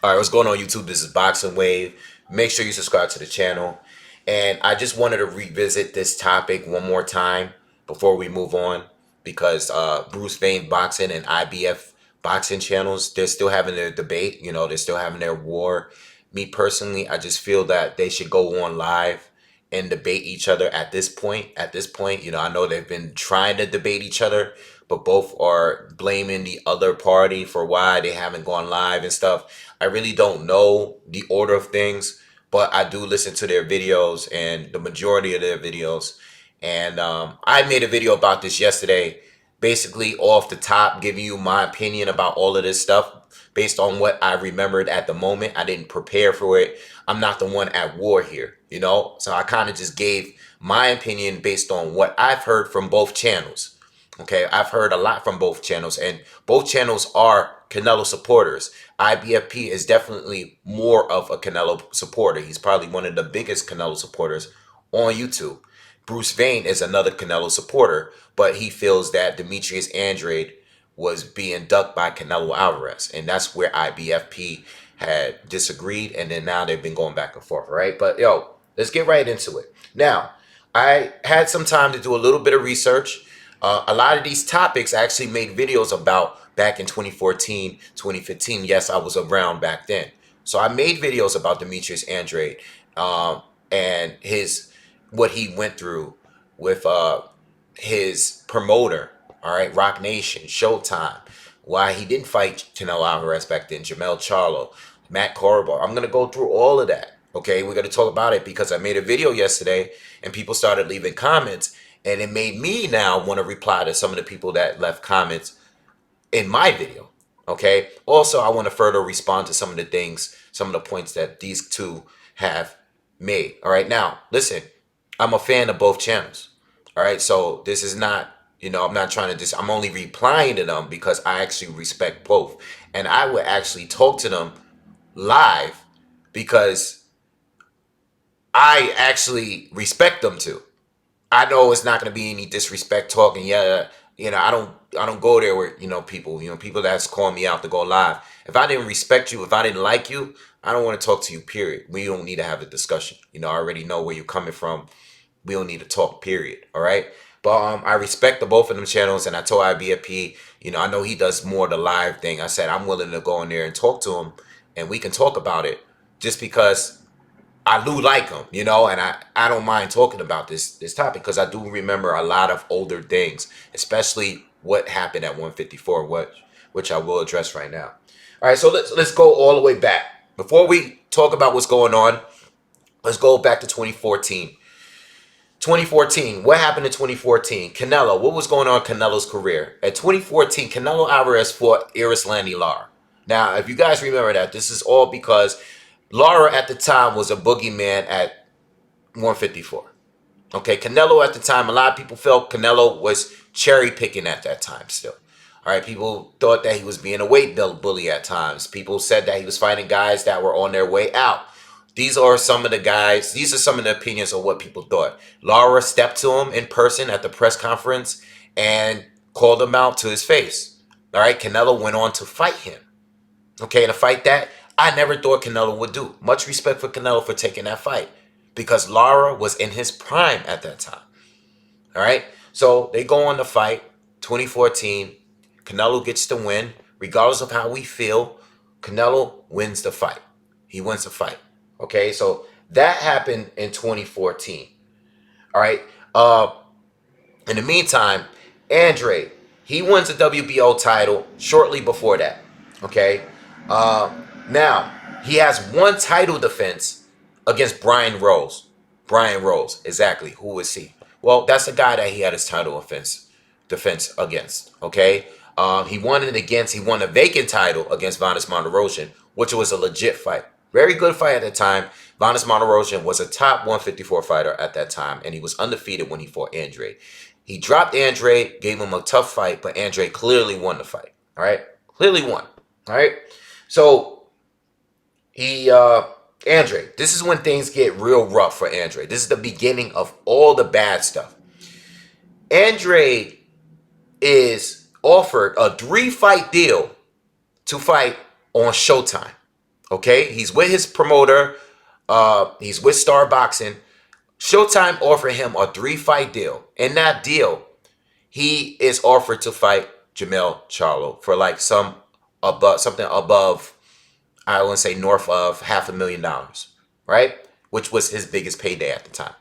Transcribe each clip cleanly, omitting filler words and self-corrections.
All right, what's going on YouTube? This is BoxingWave. Make sure you subscribe to the channel. And I just wanted to revisit this topic one more time before we move on because Bruce Vane Boxing and IBF Boxing channels, they're still having their debate. You know, they're still having their war. Me personally, I just feel that they should go on live and debate each other at this point. At this point, you know, I know they've been trying to debate each other, but both are blaming the other party for why they haven't gone live and stuff. I really don't know the order of things, but I do listen to their videos and the majority of their videos. And I made a video about this yesterday, basically off the top, giving you my opinion about all of this stuff based on what I remembered at the moment. I didn't prepare for it. I'm not the one at war here, you know? So I kind of just gave my opinion based on what I've heard from both channels. Okay, I've heard a lot from both channels, and both channels are Canelo supporters. IBFP is definitely more of a Canelo supporter. He's probably one of the biggest Canelo supporters on YouTube. Bruce Vane is another Canelo supporter, but he feels that Demetrius Andrade was being ducked by Canelo Alvarez, and that's where IBFP had disagreed, and then now they've been going back and forth, right? But yo, let's get right into it. Now, I had some time to do a little bit of research. A lot of these topics I actually made videos about back in 2014, 2015. Yes, I was around back then. So I made videos about Demetrius Andrade and his what he went through with his promoter, all right, Rock Nation, Showtime, why he didn't fight Canelo Alvarez back then, Jamel Charlo, Matt Corbar. I'm going to go through all of that. Okay, we're going to talk about it because I made a video yesterday and people started leaving comments, and it made me now want to reply to some of the people that left comments in my video. Okay, also I want to further respond to some of the things, some of the points that these two have made. All right, now listen, I'm a fan of both channels. All right, so this is not, you know, I'm not trying to I'm only replying to them because I actually respect both, and I would actually talk to them live because I actually respect them too. I know it's not going to be any disrespect talking. Yeah, you know, I don't go there where, people that's calling me out to go live. If I didn't respect you, if I didn't like you, I don't want to talk to you, period. We don't need to have a discussion. You know, I already know where you're coming from. We don't need to talk, period. All right. But I respect the both of them channels, and I told IBFP, I know he does more of the live thing. I said I'm willing to go in there and talk to him, and we can talk about it, just because I do like him, and I don't mind talking about this topic because I do remember a lot of older things, especially what happened at 154, which I will address right now. All right, so let's go all the way back. Before we talk about what's going on, let's go back to 2014. 2014, what happened in 2014? Canelo, what was going on in Canelo's career? At 2014, Canelo Alvarez fought Lara. Now, if you guys remember that, this is all because Lara at the time was a boogeyman at 154. Okay, Canelo at the time, a lot of people felt Canelo was cherry picking at that time still. All right, people thought that he was being a weight bully at times. People said that he was fighting guys that were on their way out. These are some of the opinions of what people thought. Lara stepped to him in person at the press conference and called him out to his face. All right, Canelo went on to fight him. Okay, to fight that, I never thought Canelo would do. Much respect for Canelo for taking that fight because Lara was in his prime at that time. All right, so they go on to fight. 2014, Canelo gets the win. Regardless of how we feel, Canelo wins the fight. He wins the fight. Okay, so that happened in 2014. All right. In the meantime, Andrade, he wins the WBO title shortly before that. Okay. Uh, Now he has one title defense against Brian Rose. Brian Rose, exactly. Who is he? Well, that's the guy that he had his title defense against. Okay. He won it against. He won a vacant title against Vanis Monterosian, which was a legit fight. Very good fight at the time. Vanis Monterosian was a top 154 fighter at that time, and he was undefeated when he fought Andrade. He dropped Andrade, gave him a tough fight, but Andrade clearly won the fight. All right, clearly won. All right, so Andrade. This is when things get real rough for Andrade. This is the beginning of all the bad stuff. Andrade is offered a 3-fight deal to fight on Showtime. Okay, he's with his promoter. He's with Star Boxing. Showtime offered him a 3-fight deal. In that deal, he is offered to fight Jermell Charlo for like something above, I want to say north of $500,000, right? Which was his biggest payday at the time.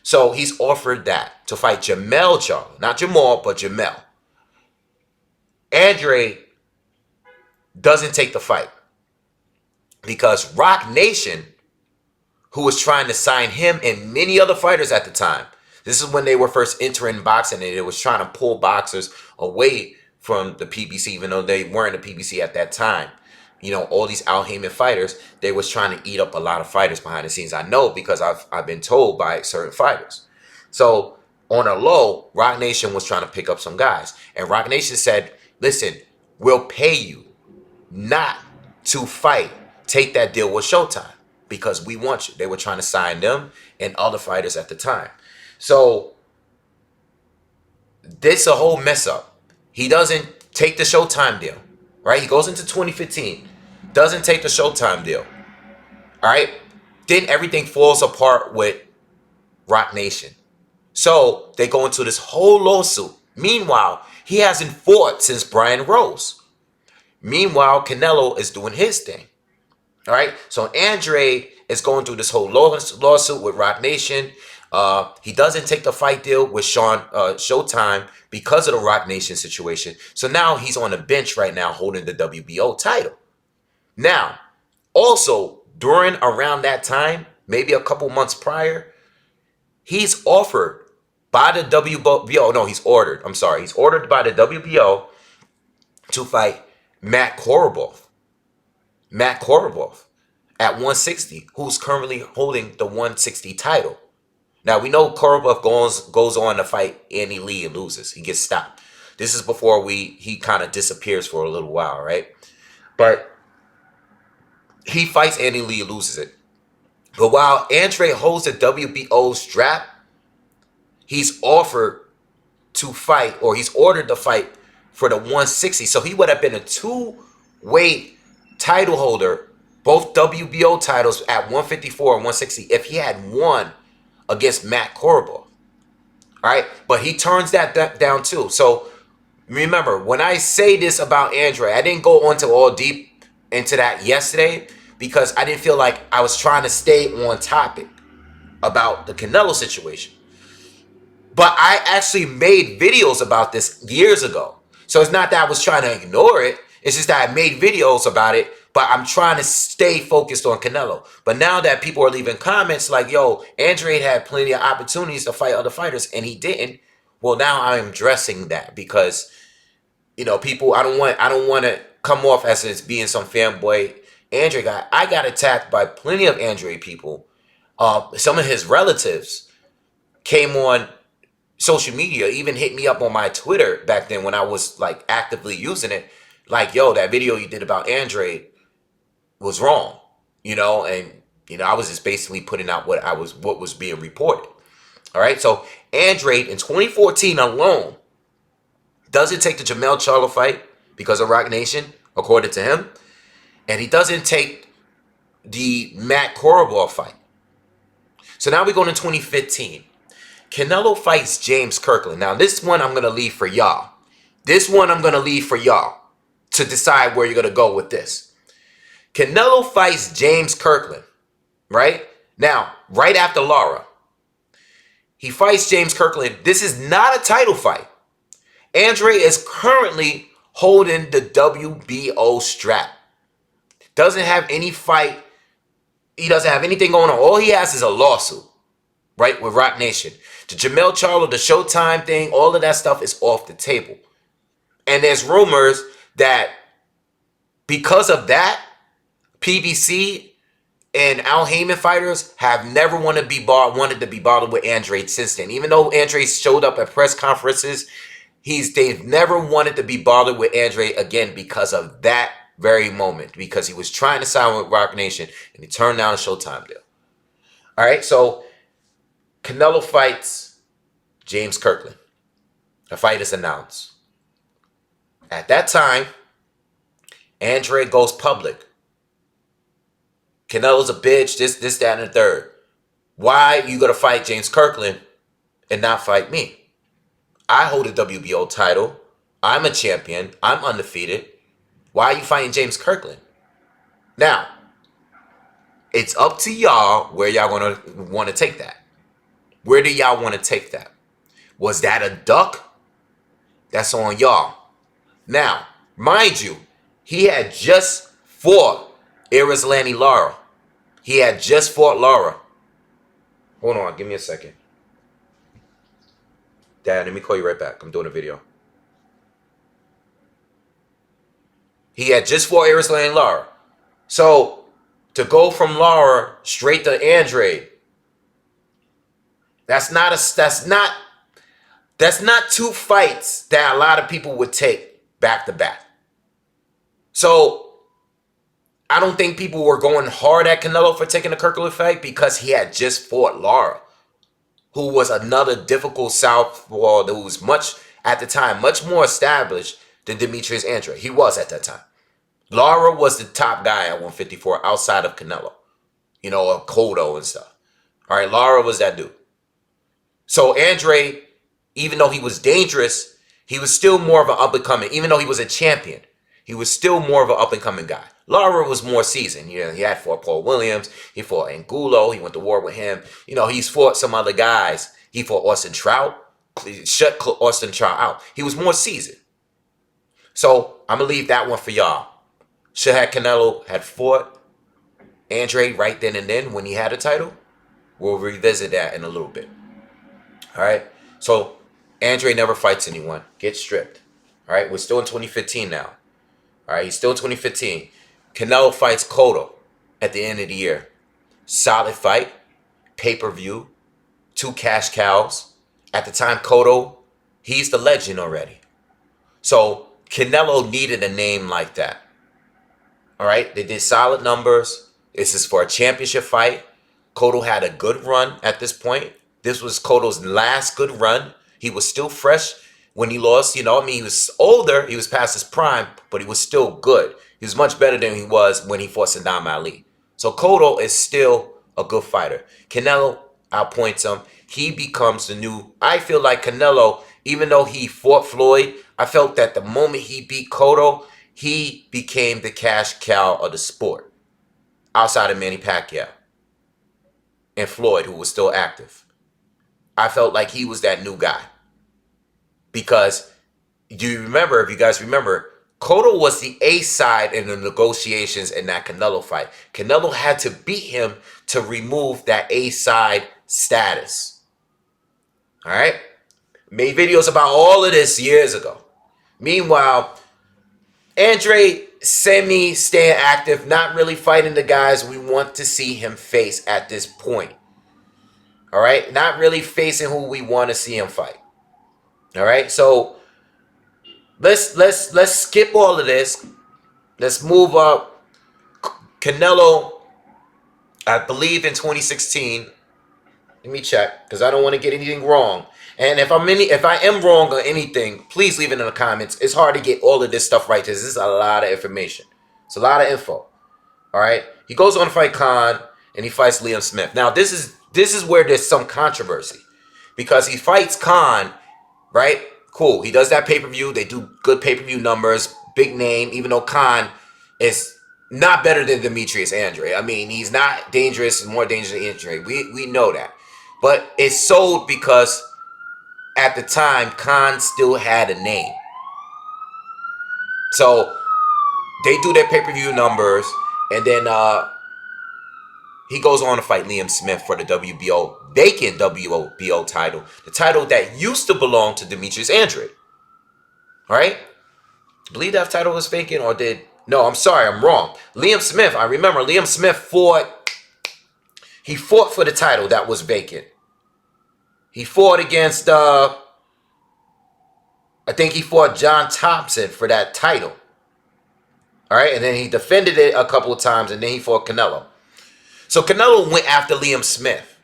So he's offered that to fight Jermell Charlo, not Jamal, but Jermell. Andrade doesn't take the fight because Rock Nation, who was trying to sign him and many other fighters at the time. This is when they were first entering boxing, and it was trying to pull boxers away from the PBC, even though they weren't the PBC at that time. You know, all these Al Haymon fighters, they was trying to eat up a lot of fighters behind the scenes. I know because I've been told by certain fighters. So on a low, Rock Nation was trying to pick up some guys. And Rock Nation said, listen, we'll pay you not to fight. Take that deal with Showtime because we want you. They were trying to sign them and other fighters at the time. So this a whole mess up. He doesn't take the Showtime deal, right? He goes into 2015, doesn't take the Showtime deal, all right? Then everything falls apart with Rock Nation. So they go into this whole lawsuit. Meanwhile, he hasn't fought since Brian Rose. Meanwhile, Canelo is doing his thing. All right, so Andrade is going through this whole lawsuit with Rock Nation. He doesn't take the fight deal with Showtime because of the Rock Nation situation. So now he's on the bench right now holding the WBO title. Now, also during around that time, maybe a couple months prior, he's offered by the WBO. No, he's ordered. I'm sorry. He's ordered by the WBO to fight Matt Korobov. Matt Korobov at 160, who's currently holding the 160 title. Now, we know Korobov goes on to fight Andy Lee and loses. He gets stopped. This is before he kind of disappears for a little while, right? But he fights Andy Lee and loses it. But while Andrade holds the WBO strap, he's offered to fight, or he's ordered to fight for the 160. So he would have been a two-weight title holder, both WBO titles at 154 and 160, if he had won against Matt Korobov. All right, but he turns that down too. So remember, when I say this about Andrade, I didn't go into all deep into that yesterday because I didn't feel like I was trying to stay on topic about the Canelo situation. But I actually made videos about this years ago. So it's not that I was trying to ignore it. It's just that I made videos about it, but I'm trying to stay focused on Canelo. But now that people are leaving comments like, yo, Andrade had plenty of opportunities to fight other fighters and he didn't. Well, now I'm addressing that because, you know, people, I don't want to come off as it's being some fanboy Andrade guy. I got attacked by plenty of Andrade people. Some of his relatives came on social media, even hit me up on my Twitter back then when I was like actively using it. Like, yo, that video you did about Andrade was wrong, you know, and you know, I was just basically putting out what was being reported. All right, so Andrade in 2014 alone doesn't take the Jermell Charlo fight because of Rock Nation, according to him, and he doesn't take the Matt Korobov fight. So now we go to 2015. Canelo fights James Kirkland. Now this one I'm gonna leave for y'all. To decide where you're going to go with this. Canelo fights James Kirkland, right? Now, right after Lara. He fights James Kirkland. This is not a title fight. Andrade is currently holding the WBO strap. Doesn't have any fight. He doesn't have anything going on. All he has is a lawsuit, right, with Rock Nation. The Jermell Charlo, the Showtime thing, all of that stuff is off the table. And there's rumors that because of that, PBC and Al Haymon fighters have never wanted to be bothered with Andrade since then. Even though Andrade showed up at press conferences, they've never wanted to be bothered with Andrade again because of that very moment. Because he was trying to sign with Rock Nation and he turned down a Showtime deal. All right, so Canelo fights James Kirkland. The fight is announced. At that time, Andrade goes public Canelo's a bitch, this, that, and the third. Why you gonna fight James Kirkland and not fight me? I hold a WBO title. I'm a champion. I'm undefeated. Why are you fighting James Kirkland? Now, it's up to y'all where y'all gonna want to take that. Where do y'all want to take that? Was that a duck? That's on y'all. Now, mind you, he had just fought Lara. He had just fought Lara. Hold on, give me a second. Dad, let me call you right back. I'm doing a video. He had just fought Lara. So, to go from Lara straight to Andrade, that's not two fights that a lot of people would take back to back. So, I don't think people were going hard at Canelo for taking the Kirkland fight because he had just fought Lara, who was another difficult southpaw that was at the time, much more established than Demetrius Andrade. He was at that time. Lara was the top guy at 154 outside of Canelo. You know, of Cotto and stuff. All right, Lara was that dude. So Andrade, even though he was dangerous, he was still more of an up-and-coming. Even though he was a champion, he was still more of an up-and-coming guy. Lara was more seasoned. You know, he had fought Paul Williams. He fought Angulo. He went to war with him. You know, he's fought some other guys. He fought Austin Trout. He shut Austin Trout out. He was more seasoned. So I'm going to leave that one for y'all. Should have Canelo had fought Andrade right then and then when he had a title? We'll revisit that in a little bit. All right? So Andrade never fights anyone. Gets stripped. All right? We're still in 2015 now. All right? He's still in 2015. Canelo fights Cotto at the end of the year. Solid fight. Pay-per-view. 2 cash cows. At the time, Cotto, he's the legend already. So Canelo needed a name like that. All right? They did solid numbers. This is for a championship fight. Cotto had a good run at this point. This was Cotto's last good run. He was still fresh when he lost. You know, I mean, he was older. He was past his prime, but he was still good. He was much better than he was when he fought Saddam Ali. So Cotto is still a good fighter. Canelo outpoints him. He becomes the new... I feel like Canelo, even though he fought Floyd, I felt that the moment he beat Cotto, he became the cash cow of the sport. Outside of Manny Pacquiao. And Floyd, who was still active. I felt like he was that new guy. Because, if you guys remember, Cotto was the A side in the negotiations in that Canelo fight. Canelo had to beat him to remove that A side status. All right? Made videos about all of this years ago. Meanwhile, Andrade semi-staying active, not really fighting the guys we want to see him face at this point. All right? Not really facing who we want to see him fight. All right? So let's skip all of this. Let's move up. Canelo, I believe in 2016. Let me check because I don't want to get anything wrong. And if I am wrong on anything, please leave it in the comments. It's hard to get all of this stuff right because this is a lot of information. It's a lot of info. All right. He goes on to fight Khan and he fights Liam Smith. Now this is where there's some controversy because he fights Khan, right? Cool. He does that pay-per-view. They do good pay-per-view numbers, big name. Even though Khan is not better than Demetrius Andrade. I mean, he's not dangerous and more dangerous than Andrade. We know that, but it's sold because at the time, Khan still had a name. So they do their pay-per-view numbers, and then he goes on to fight Liam Smith for the WBO, vacant WBO title, the title that used to belong to Demetrius Andrade. All right? I believe that title was vacant, or did... No, I'm sorry, I'm wrong. Liam Smith, I remember Liam Smith fought for the title that was vacant. He fought against, I think he fought John Thompson for that title. All right, and then he defended it a couple of times, and then he fought Canelo. So Canelo went after Liam Smith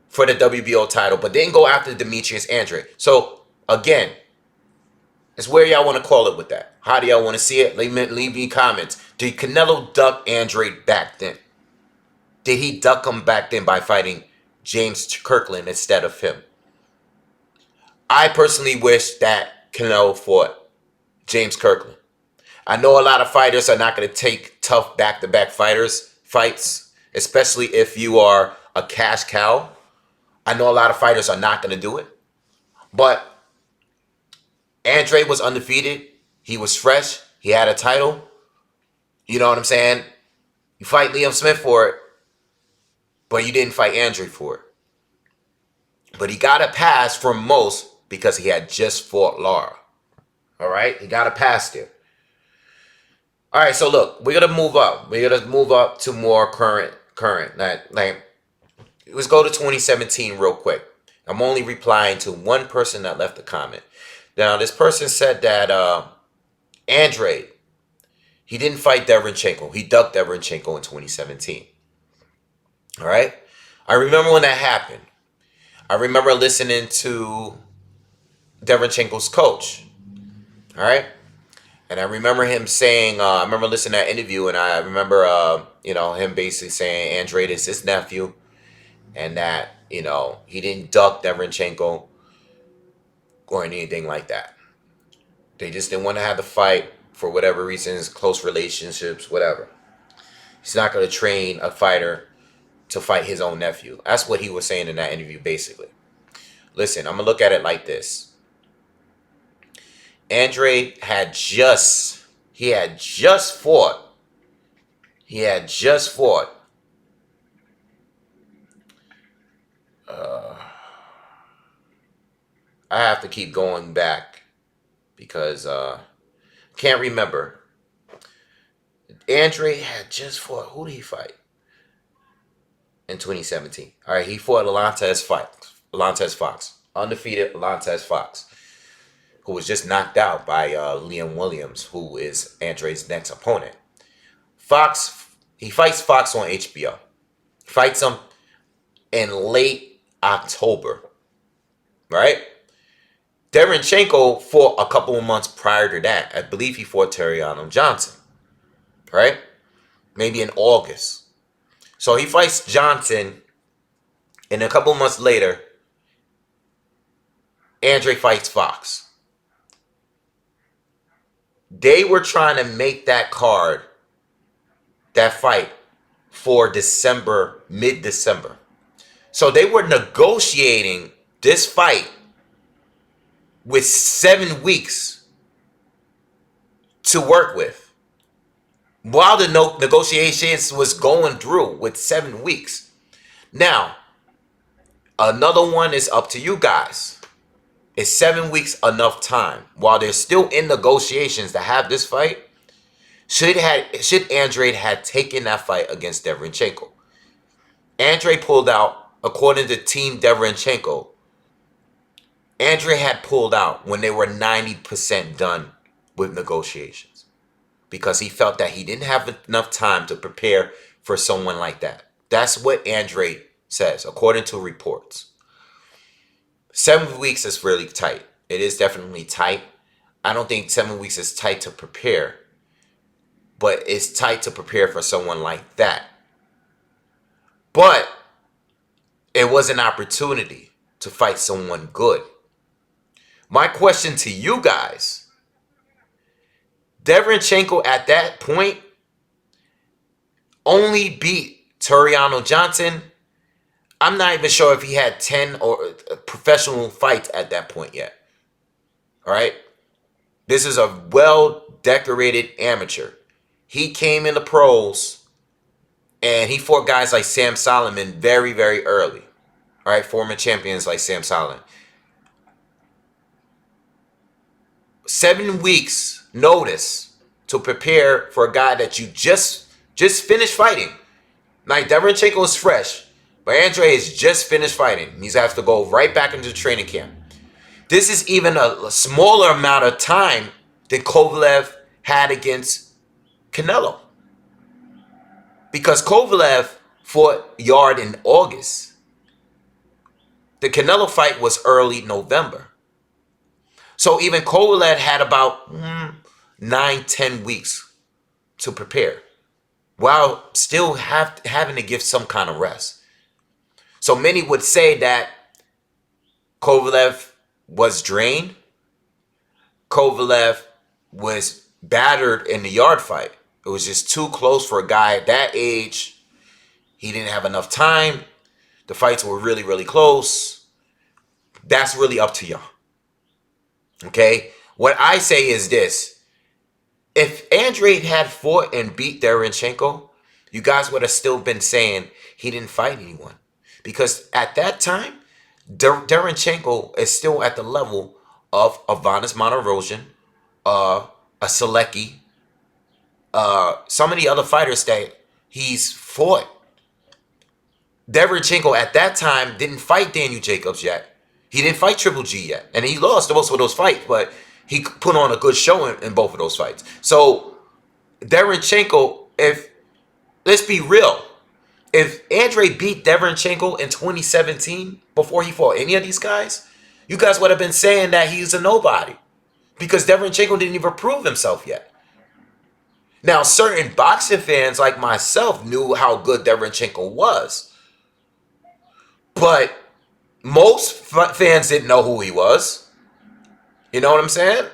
for the WBO title, but didn't go after Demetrius Andrade. So, again, it's where y'all want to call it with that. How do y'all want to see it? Leave me comments. Did Canelo duck Andrade back then? did he duck him back then by fighting James Kirkland instead of him? I personally wish that Canelo fought James Kirkland. I know a lot of fighters are not going to take tough back-to-back fights, especially if you are a cash cow. I know a lot of fighters are not going to do it. But Andrade was undefeated. He was fresh. He had a title. You know what I'm saying? You fight Liam Smith for it, but you didn't fight Andrade for it. But he got a pass from most because he had just fought Lara. All right? He got a pass there. All right, so look, we're going to move up. We're going to move up to more current. Let's go to 2017 real quick. I'm only replying to one person that left a comment. Now, this person said that Andrade, he didn't fight Derevyanchenko. He ducked Derevyanchenko in 2017. All right? I remember when that happened. I remember listening to Derevyanchenko's coach. All right? And I remember him saying, I remember listening to that interview, and I remember, him basically saying Andrade is his nephew, and that, he didn't duck Derevyanchenko or anything like that. They just didn't want to have the fight for whatever reasons, close relationships, whatever. He's not going to train a fighter to fight his own nephew. That's what he was saying in that interview, basically. Listen, I'm going to look at it like this. Andrade had just fought. I have to keep going back because can't remember. Andrade had just fought. Who did he fight in 2017? All right, he fought Alantez Fox, undefeated Alantez Fox, who was just knocked out by Liam Williams, who is Andrade's next opponent. He fights Fox on HBO. Fights him in late October, right? Derevyanchenko fought a couple of months prior to that. I believe he fought Derevyanchenko, right? Maybe in August. So he fights Johnson, and a couple of months later, Andrade fights Fox. They were trying to make that fight for December, mid-December. So they were negotiating this fight with 7 weeks to work with. While the negotiations was going through with 7 weeks. Now, another one is up to you guys. Is 7 weeks enough time? While they're still in negotiations to have this fight, should Andrade had taken that fight against Derevyanchenko? Andrade pulled out, according to Team Derevyanchenko, Andrade had pulled out when they were 90% done with negotiations because he felt that he didn't have enough time to prepare for someone like that. That's what Andrade says, according to reports. 7 weeks is really tight. It is definitely tight. I don't think 7 weeks is tight to prepare, but it's tight to prepare for someone like that. But it was an opportunity to fight someone good. My question to you guys, Derevyanchenko at that point only beat Derevyanchenko. I'm not even sure if he had 10 or professional fights at that point yet. All right? This is a well-decorated amateur. He came in the pros and he fought guys like Sam Solomon very, very early. All right? Former champions like Sam Solomon. 7 weeks notice to prepare for a guy that you just finished fighting. Like, Derevyanchenko is fresh, but Andrade has just finished fighting. He has to go right back into training camp. This is even a smaller amount of time than Kovalev had against Canelo. Because Kovalev fought Yard in August. The Canelo fight was early November. So even Kovalev had about 9-10 weeks to prepare. while still having to give some kind of rest. So many would say that Kovalev was drained. Kovalev was battered in the yard fight. It was just too close for a guy at that age. He didn't have enough time. The fights were really, really close. That's really up to y'all. Okay? What I say is this. If Andrade had fought and beat Derevyanchenko, you guys would have still been saying he didn't fight anyone. Because at that time, Derevyanchenko is still at the level of Avanis Monterosian, a Selecki, some of the other fighters that he's fought. Derevyanchenko at that time didn't fight Daniel Jacobs yet. He didn't fight Triple G yet. And he lost most of those fights, but he put on a good showing in both of those fights. So, Derevyanchenko, let's be real, if Andrade beat Derevyanchenko in 2017 before he fought any of these guys, you guys would have been saying that he's a nobody because Derevyanchenko didn't even prove himself yet. Now, certain boxing fans like myself knew how good Derevyanchenko was, but most fans didn't know who he was. You know what I'm saying?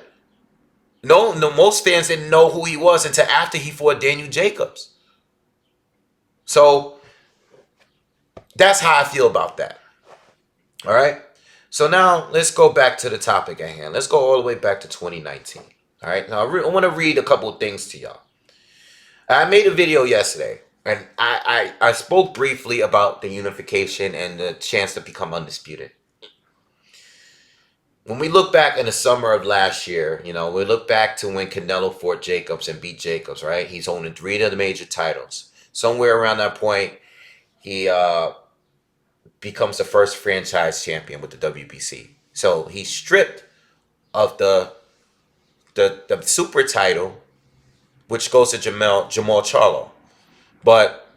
No, most fans didn't know who he was until after he fought Daniel Jacobs. So that's how I feel about that. All right. So now let's go back to the topic at hand. Let's go all the way back to 2019. All right. Now I want to read a couple of things to y'all. I made a video yesterday, and I spoke briefly about the unification and the chance to become undisputed. When we look back in the summer of last year, we look back to when Canelo fought Jacobs and beat Jacobs, right? He's owning 3 of the major titles. Somewhere around that point, he becomes the first franchise champion with the WBC. So he's stripped of the super title, which goes to Jamal Charlo. But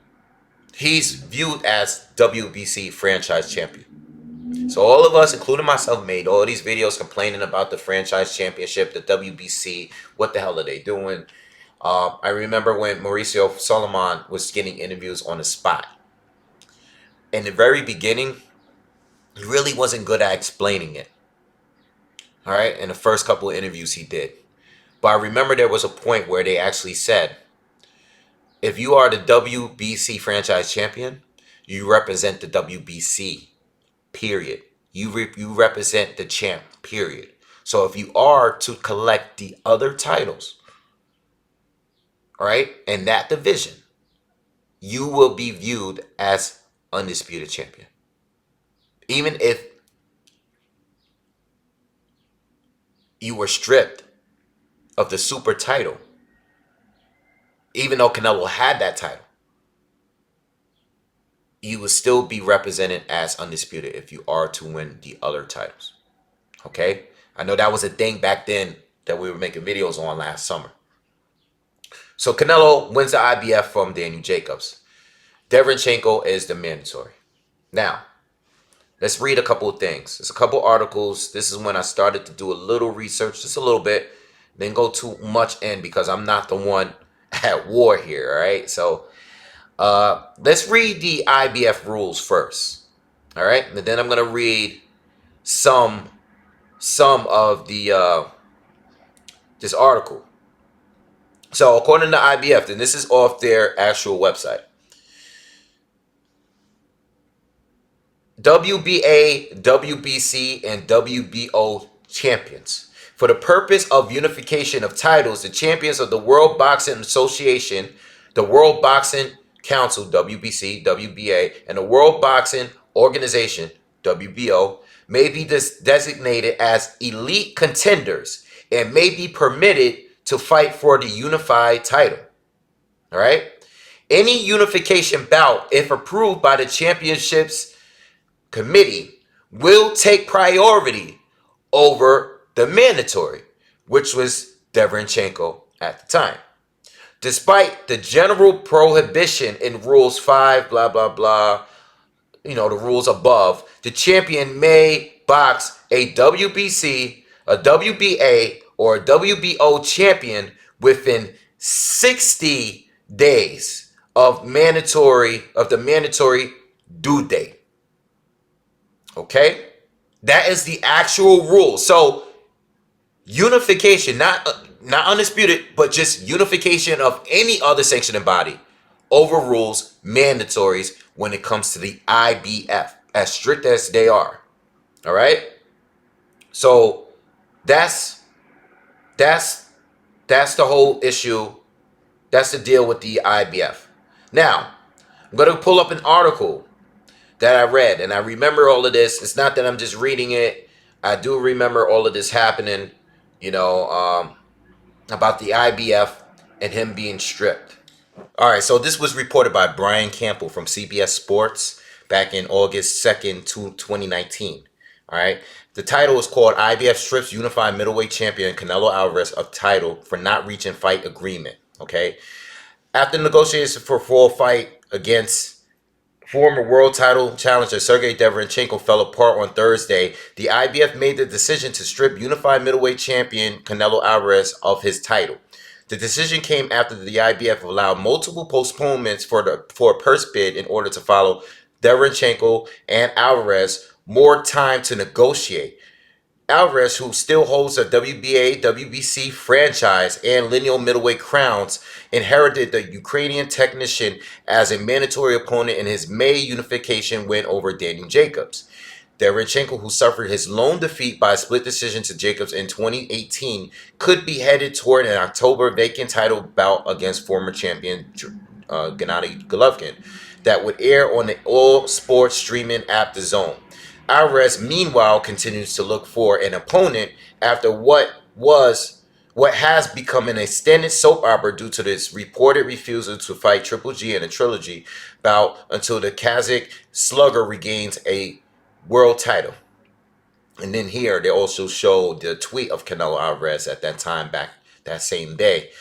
he's viewed as WBC franchise champion. So all of us, including myself, made all these videos complaining about the franchise championship, the WBC. What the hell are they doing? I remember when Mauricio Solomon was getting interviews on the spot. In the very beginning, he really wasn't good at explaining it. All right, in the first couple of interviews he did. But I remember there was a point where they actually said, if you are the WBC franchise champion, you represent the WBC, period. You represent the champ, period. So if you are to collect the other titles, all right, in that division, you will be viewed as undisputed champion. Even if you were stripped of the super title, even though Canelo had that title, you will still be represented as undisputed if you are to win the other titles. Okay? I know that was a thing back then that we were making videos on last summer. So Canelo wins the IBF from Daniel Jacobs. Derevyanchenko is the mandatory. Now, let's read a couple of things. There's a couple articles. This is when I started to do a little research, just a little bit. Then go too much in because I'm not the one at war here, all right? So let's read the IBF rules first, all right? And then I'm going to read some of the this article. So according to IBF, and this is off their actual website, WBA, WBC, and WBO champions. For the purpose of unification of titles, the champions of the World Boxing Association, the World Boxing Council, WBC, WBA, and the World Boxing Organization, WBO, may be designated as elite contenders and may be permitted to fight for the unified title. All right? Any unification bout, if approved by the championships committee, will take priority over the mandatory, which was Derevyanchenko at the time. Despite the general prohibition in Rules 5, blah, blah, blah, the rules above, the champion may box a WBC, a WBA, or a WBO champion within 60 days of the mandatory due date. Okay? That is the actual rule. So unification, not undisputed, but just unification of any other sanctioning body overrules mandatories when it comes to the IBF, as strict as they are. All right? So that's the whole issue. That's the deal with the IBF. Now, I'm going to pull up an article that I read, and I remember all of this. It's not that I'm just reading it. I do remember all of this happening, about the IBF and him being stripped. All right, so this was reported by Brian Campbell from CBS Sports back in August 2nd, 2019. All right, the title is called IBF Strips Unified Middleweight Champion Canelo Alvarez of Title for Not Reaching Fight Agreement. Okay, after negotiations for full fight against former world title challenger Sergey Derevyanchenko fell apart on Thursday, the IBF made the decision to strip unified middleweight champion Canelo Alvarez of his title. The decision came after the IBF allowed multiple postponements for a purse bid in order to follow Derevyanchenko and Alvarez more time to negotiate. Alvarez, who still holds a WBA, WBC franchise and lineal middleweight crowns, inherited the Ukrainian technician as a mandatory opponent in his May unification win over Daniel Jacobs. Derevyanchenko, who suffered his lone defeat by a split decision to Jacobs in 2018, could be headed toward an October vacant title bout against former champion Gennady Golovkin that would air on the all-sports streaming app DAZN. Alvarez, meanwhile, continues to look for an opponent after what has become an extended soap opera due to this reported refusal to fight Triple G in a trilogy bout until the Kazakh slugger regains a world title. And then here they also show the tweet of Canelo Alvarez at that time, back that same day,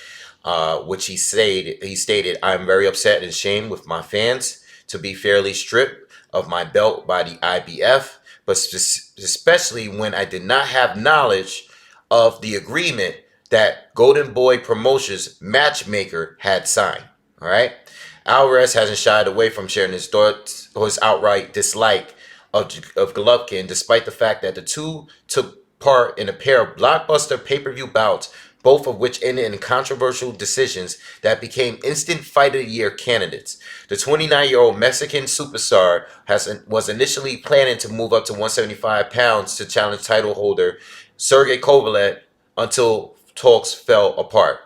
which he stated, "I'm very upset and ashamed with my fans to be fairly stripped of my belt by the IBF, but especially when I did not have knowledge of the agreement that Golden Boy Promotions matchmaker had signed." All right. Alvarez hasn't shied away from sharing his thoughts or his outright dislike of Golovkin, despite the fact that the two took part in a pair of blockbuster pay-per-view bouts, both of which ended in controversial decisions that became instant Fight of the Year candidates. The 29-year-old Mexican superstar was initially planning to move up to 175 pounds to challenge title holder Sergey Kovalev until talks fell apart.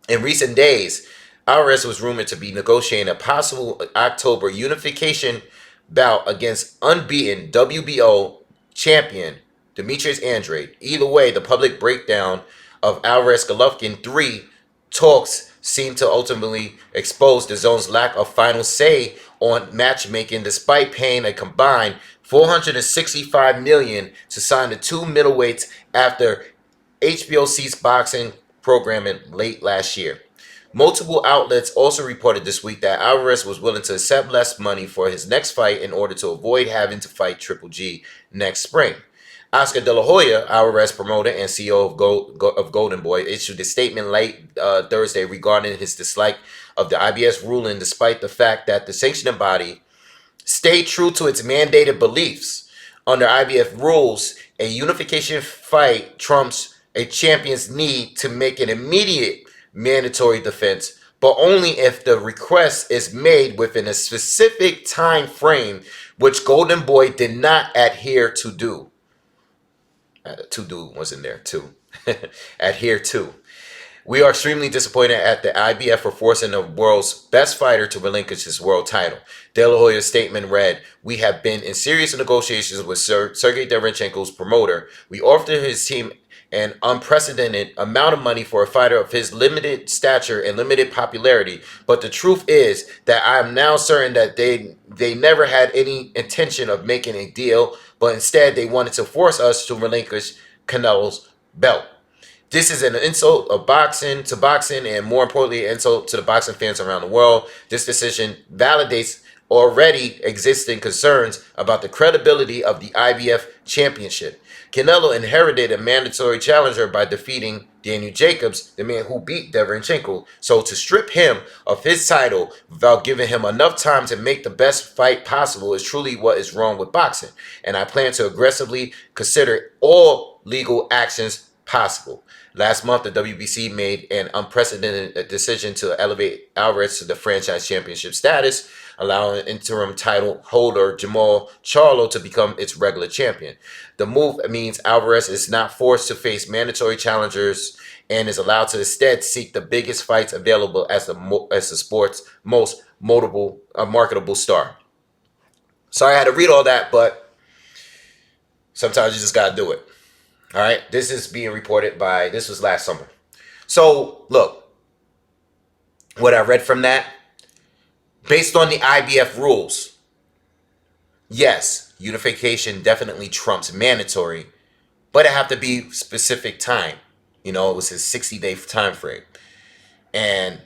In recent days, Alvarez was rumored to be negotiating a possible October unification bout against unbeaten WBO champion Demetrius Andrade. Either way, the public breakdown of Alvarez Golovkin 3 talks seem to ultimately expose DAZN's lack of final say on matchmaking, despite paying a combined $465 million to sign the two middleweights after HBO ceased boxing programming late last year. Multiple outlets also reported this week that Alvarez was willing to accept less money for his next fight in order to avoid having to fight Triple G next spring. Oscar De La Hoya, Alvarez promoter and CEO of Golden Boy, issued a statement late Thursday regarding his dislike of the IBS ruling, despite the fact that the sanctioning body stayed true to its mandated beliefs. Under IBF rules, a unification fight trumps a champion's need to make an immediate mandatory defense, but only if the request is made within a specific time frame, which Golden Boy did not adhere to do. Wasn't there, too. Adhere to. We are extremely disappointed at the IBF for forcing the world's best fighter to relinquish his world title. De La Hoya's statement read, "We have been in serious negotiations with Sergey Derevyanchenko's promoter. We offered his team an unprecedented amount of money for a fighter of his limited stature and limited popularity. But the truth is that I am now certain that they never had any intention of making a deal, but instead they wanted to force us to relinquish Canelo's belt. This is an insult of boxing to boxing, and more importantly, an insult to the boxing fans around the world. This decision validates already existing concerns about the credibility of the IBF championship. Canelo inherited a mandatory challenger by defeating Daniel Jacobs, the man who beat Derevyanchenko. So to strip him of his title without giving him enough time to make the best fight possible is truly what is wrong with boxing. And I plan to aggressively consider all legal actions possible. Last month, the WBC made an unprecedented decision to elevate Alvarez to the franchise championship status, allowing interim title holder Jamal Charlo to become its regular champion. The move means Alvarez is not forced to face mandatory challengers and is allowed to instead seek the biggest fights available as the sport's most marketable star. Sorry I had to read all that, but sometimes you just gotta do it. All right, this is being reported by, this was last summer. So, look, what I read from that, based on the IBF rules, yes, unification definitely trumps mandatory, but it have to be specific time. You know, it was his 60-day time frame. And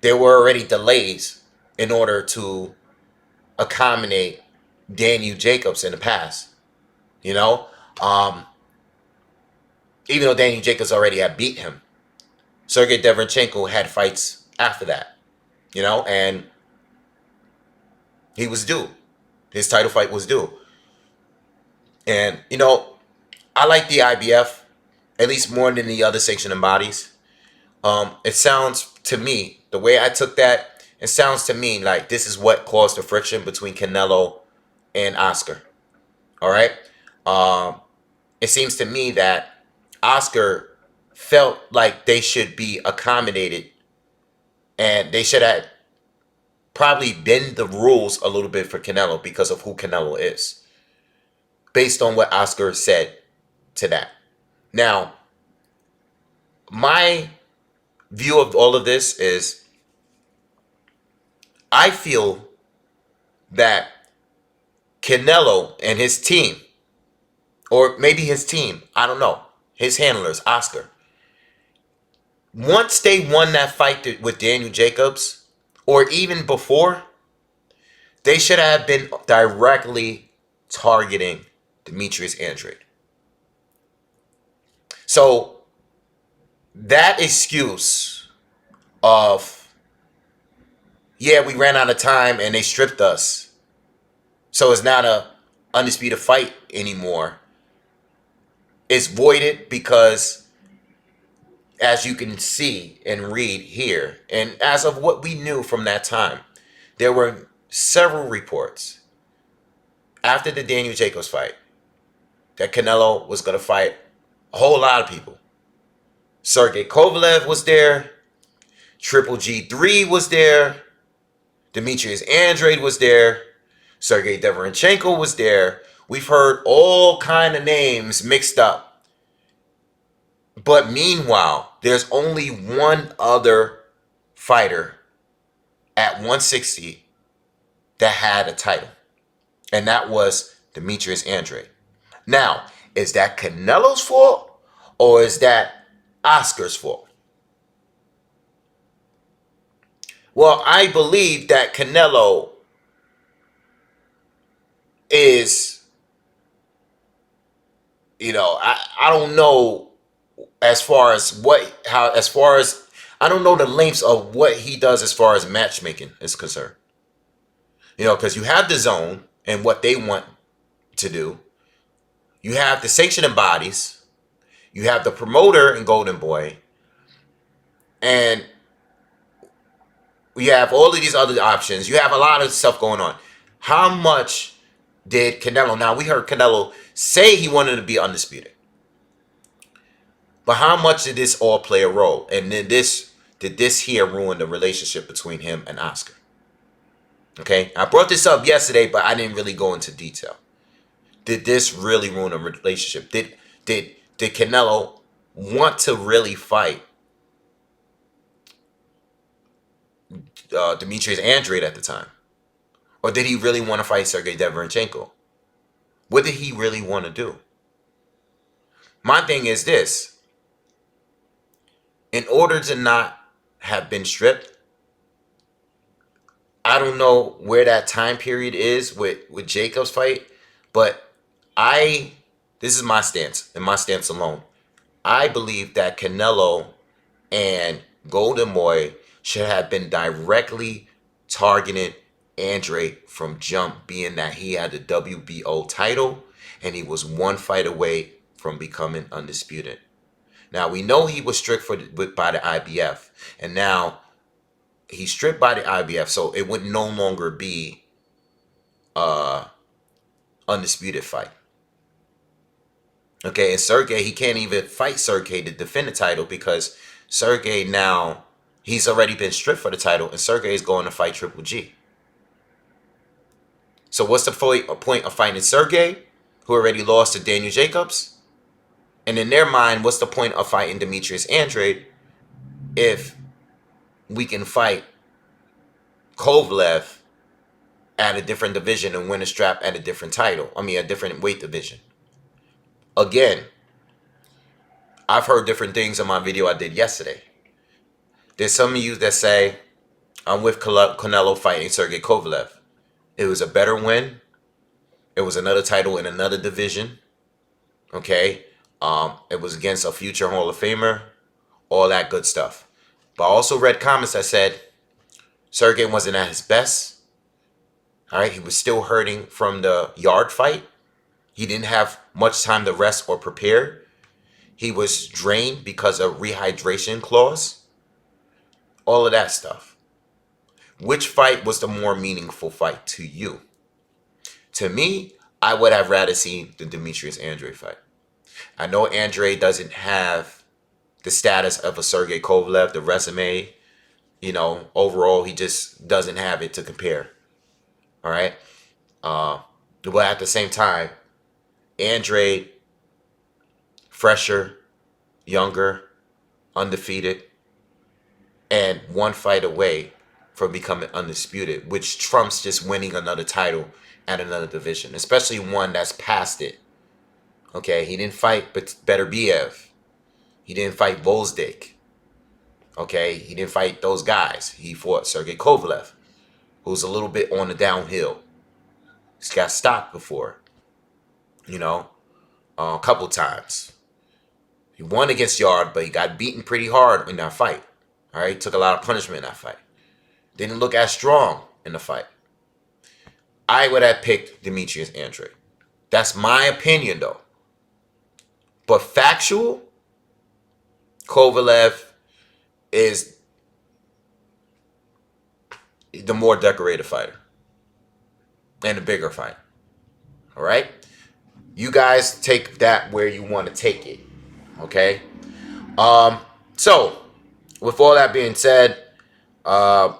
there were already delays in order to accommodate Daniel Jacobs in the past. You know, even though Daniel Jacobs already had beat him, Sergey Derevyanchenko had fights after that, you know, and he was due. His title fight was due. And, you know, I like the IBF, at least more than the other sanctioning bodies. It sounds to me, the way I took that, it sounds to me like this is what caused the friction between Canelo and Oscar. All right? It seems to me that Oscar felt like they should be accommodated and they should have probably bend the rules a little bit for Canelo because of who Canelo is, based on what Oscar said to that. Now, my view of all of this is I feel that Canelo and his team, or maybe his team, I don't know, his handlers, Oscar, once they won that fight with Daniel Jacobs, or even before, they should have been directly targeting Demetrius Andrade. So that excuse of, yeah, we ran out of time and they stripped us, so it's not a undisputed fight anymore, is voided because, as you can see and read here, and as of what we knew from that time, there were several reports after the Daniel Jacobs fight that Canelo was going to fight a whole lot of people. Sergey Kovalev was there. Triple G3 was there. Demetrius Andrade was there. Sergey Derevyanchenko was there. We've heard all kind of names mixed up. But meanwhile, there's only one other fighter at 160 that had a title. And that was Demetrius Andrade. Now, is that Canelo's fault or is that Oscar's fault? Well, I believe that Canelo is, you know, I don't know as far as I don't know the lengths of what he does as far as matchmaking is concerned. You know, because you have dazn and what they want to do. You have the sanctioning bodies. You have the promoter in Golden Boy. And we have all of these other options. You have a lot of stuff going on. How much did Canelo... Now, we heard Canelo say he wanted to be undisputed. But how much did this all play a role? And then did this here ruin the relationship between him and Oscar? Okay? I brought this up yesterday, but I didn't really go into detail. Did this really ruin a relationship? Did Canelo want to really fight Demetrius Andrade at the time? Or did he really want to fight Sergey Derevyanchenko? What did he really want to do? My thing is this. In order to not have been stripped, I don't know where that time period is with Jacob's fight, but I This is my stance, and my stance alone. I believe that Canelo and Golden Boy should have been directly targeting Andrade from jump, being that he had the WBO title and he was one fight away from becoming undisputed. Now we know he was stripped by the IBF, and now he's stripped by the IBF, so it would no longer be undisputed fight. Okay, and Sergey, he can't even fight Sergey to defend the title because Sergey now, he's already been stripped for the title, and Sergey is going to fight Triple G. So what's the point of fighting Sergey, who already lost to Daniel Jacobs? And in their mind, what's the point of fighting Demetrius Andrade if we can fight Kovalev at a different division and win a strap at a different title? I mean, a different weight division. Again, I've heard different things in my video I did yesterday. There's some of you that say, I'm with Canelo fighting Sergey Kovalev. It was a better win. It was another title in another division. Okay? It was against a future Hall of Famer. All that good stuff. But I also read comments that said Sergey wasn't at his best. All right? He was still hurting from the yard fight. He didn't have much time to rest or prepare. He was drained because of rehydration clause. All of that stuff. Which fight was the more meaningful fight to you? To me, I would have rather seen the Demetrius Andrade fight. I know Andrade doesn't have the status of a Sergey Kovalev, the resume. You know, overall, he just doesn't have it to compare. All right? But at the same time, Andrade, fresher, younger, undefeated, and one fight away from becoming undisputed, which trumps just winning another title at another division, especially one that's past it. Okay, he didn't fight Beterbiev. He didn't fight Volzdik. Okay, he didn't fight those guys. He fought Sergey Kovalev, who's a little bit on the downhill. He's got stopped before, you know, a couple times. He won against Yard, but he got beaten pretty hard in that fight. All right, took a lot of punishment in that fight. Didn't look as strong in the fight. I would have picked Demetrius Andrade. That's my opinion, though. But factual, Kovalev is the more decorated fighter and the bigger fighter. All right? You guys take that where you want to take it. Okay? So, with all that being said, I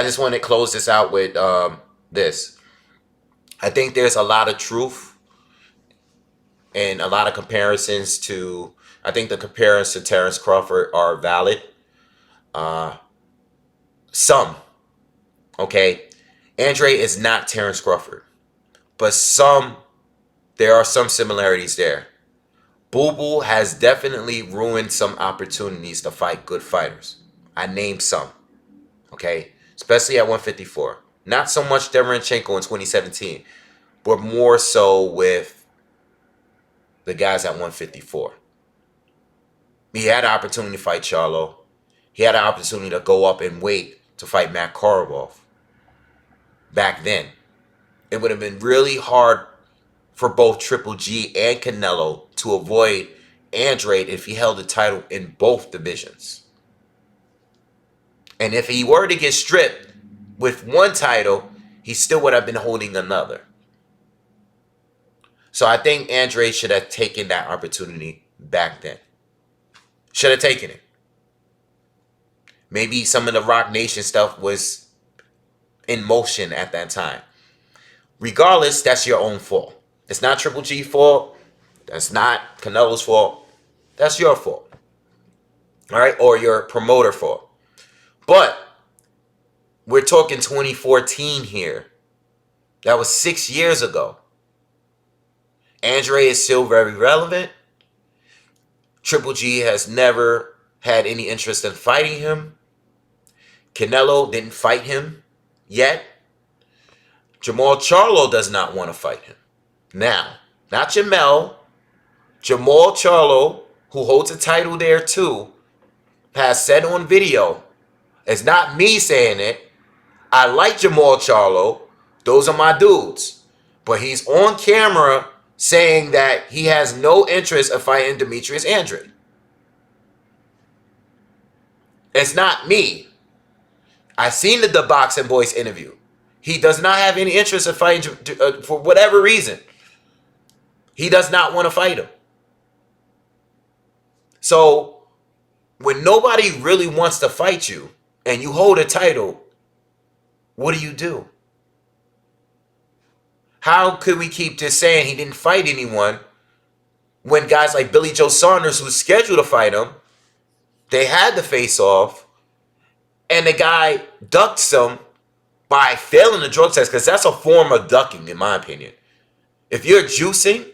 just want to close this out with this. I think there's a lot of truth and a lot of comparisons to, I think the comparisons to Terrence Crawford are valid. Some, okay? Andrade is not Terrence Crawford, but there are some similarities there. Boo Boo has definitely ruined some opportunities to fight good fighters. I named some, okay? Especially at 154. Not so much Derevyanchenko in 2017, but more so with the guys at 154. He had an opportunity to fight Charlo. He had an opportunity to go up and wait to fight Matt Korobov. Back then, it would have been really hard for both Triple G and Canelo to avoid Andrade if he held the title in both divisions. And if he were to get stripped with one title, he still would have been holding another. So I think Andrade should have taken that opportunity back then. Should have taken it. Maybe some of the Rock Nation stuff was in motion at that time. Regardless, that's your own fault. It's not Triple G's fault. That's not Canelo's fault. That's your fault. All right? Or your promoter fault. But we're talking 2014 here. That was 6 years ago. Andrade is still very relevant. Triple G has never had any interest in fighting him. Canelo didn't fight him yet. Jamal Charlo does not want to fight him. Now, not Jamel. Jamal Charlo, who holds a title there too, has said on video, it's not me saying it, I like Jamal Charlo. Those are my dudes. But he's on camera saying that he has no interest in fighting Demetrius Andrade. It's not me. I seen the Boxing Boys interview. He does not have any interest in fighting for whatever reason. He does not want to fight him. So, when nobody really wants to fight you and you hold a title, what do? How could we keep just saying he didn't fight anyone when guys like Billy Joe Saunders, who's scheduled to fight him, they had the face off, and the guy ducked some by failing the drug test, because that's a form of ducking, in my opinion. If you're juicing,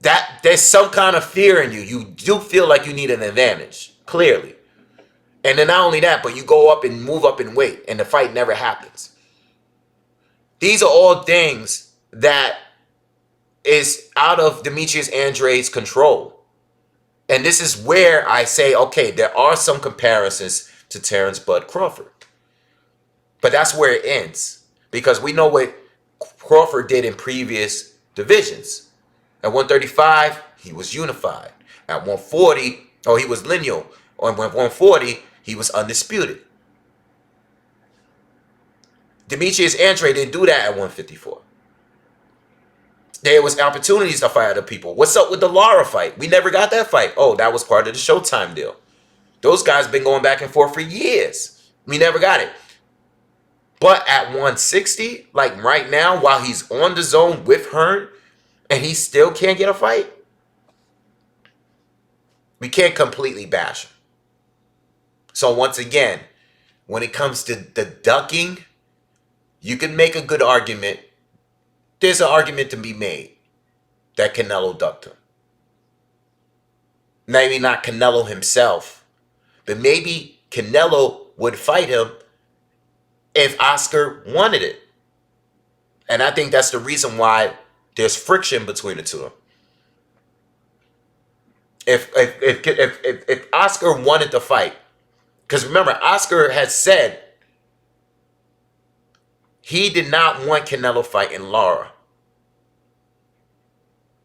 that there's some kind of fear in you. You do feel like you need an advantage, clearly. And then not only that, but you go up and move up in weight, and the fight never happens. These are all things that is out of Demetrius Andrade's control. And this is where I say, okay, there are some comparisons to Terrence Bud Crawford. But that's where it ends. Because we know what Crawford did in previous divisions. At 135, he was unified. At 140, he was lineal. On 140, he was undisputed. Demetrius Andrade didn't do that at 154. There was opportunities to fight other people. What's up with the Lara fight? We never got that fight. Oh, that was part of the Showtime deal. Those guys been going back and forth for years. We never got it. But at 160, like right now, while he's on the zone with Hearn, and he still can't get a fight, we can't completely bash him. So once again, when it comes to the ducking, you can make a good argument. There's an argument to be made that Canelo ducked him. Maybe not Canelo himself, but maybe Canelo would fight him if Oscar wanted it. And I think that's the reason why there's friction between the two of them. If Oscar wanted to fight, because remember, Oscar had said he did not want Canelo fighting Lara.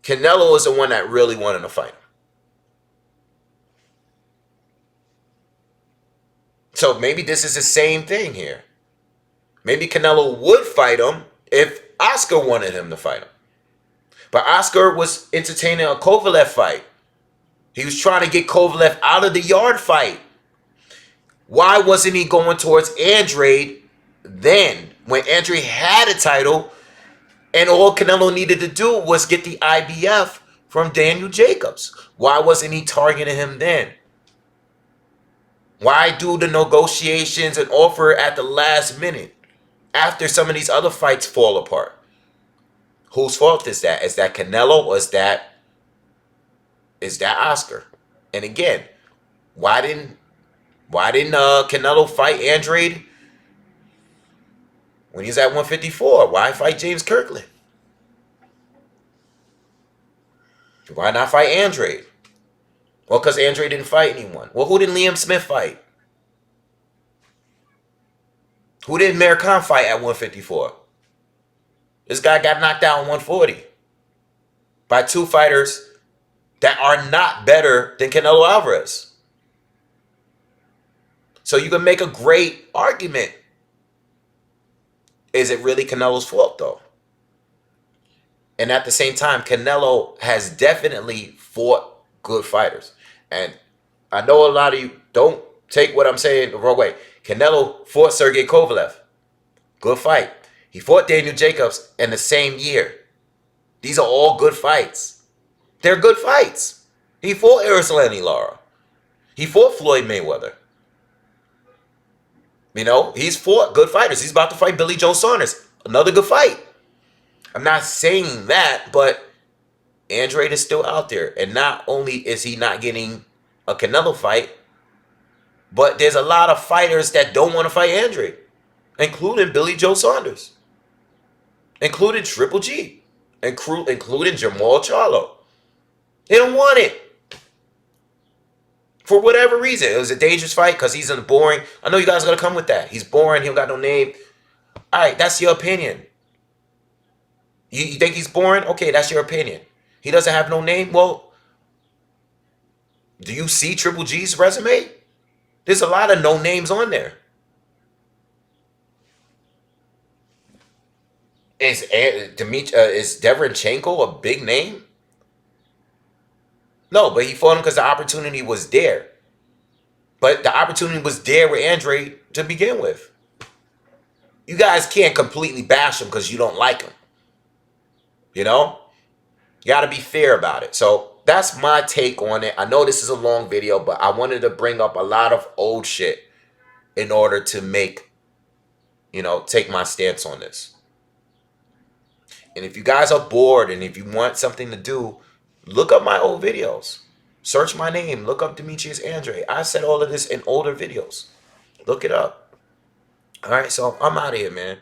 Canelo is the one that really wanted to fight him. So maybe this is the same thing here. Maybe Canelo would fight him if Oscar wanted him to fight him. But Oscar was entertaining a Kovalev fight. He was trying to get Kovalev out of the yard fight. Why wasn't he going towards Andrade then, when Andrade had a title and all Canelo needed to do was get the IBF from Daniel Jacobs? Why wasn't he targeting him then? Why do the negotiations and offer at the last minute after some of these other fights fall apart? Whose fault is that? Is that Canelo or is that Oscar? And again, why didn't Canelo fight Andrade when he's at 154? Why fight James Kirkland? Why not fight Andrade? Well, because Andrade didn't fight anyone. Well, who did Liam Smith fight? Who did Amir Khan fight at 154? This guy got knocked out in 140 by two fighters that are not better than Canelo Alvarez. So you can make a great argument. Is it really Canelo's fault, though? And at the same time, Canelo has definitely fought good fighters. And I know a lot of you don't take what I'm saying the wrong way. Canelo fought Sergey Kovalev. Good fight. He fought Daniel Jacobs in the same year. These are all good fights. They're good fights. He fought Erislandy Lara. He fought Floyd Mayweather. You know, he's fought good fighters. He's about to fight Billy Joe Saunders. Another good fight. I'm not saying that, but Andrade is still out there. And not only is he not getting a Canelo fight, but there's a lot of fighters that don't want to fight Andrade. including Billy Joe Saunders, including Triple G, including Jamal Charlo. They don't want it. For whatever reason. It was a dangerous fight because he's in the boring. I know you guys are going to come with that. He's boring. He don't got no name. All right, that's your opinion. You think he's boring? Okay, that's your opinion. He doesn't have no name? Well, do you see Triple G's resume? There's a lot of no names on there. Is Derevyanchenko a big name? No, but he fought him because the opportunity was there. But the opportunity was there with Andrade to begin with. You guys can't completely bash him because you don't like him. You know? You got to be fair about it. So that's my take on it. I know this is a long video, but I wanted to bring up a lot of old shit in order to make, take my stance on this. And if you guys are bored and if you want something to do, look up my old videos. Search my name. Look up Demetrius Andrade. I said all of this in older videos. Look it up. All right, so I'm out of here, man.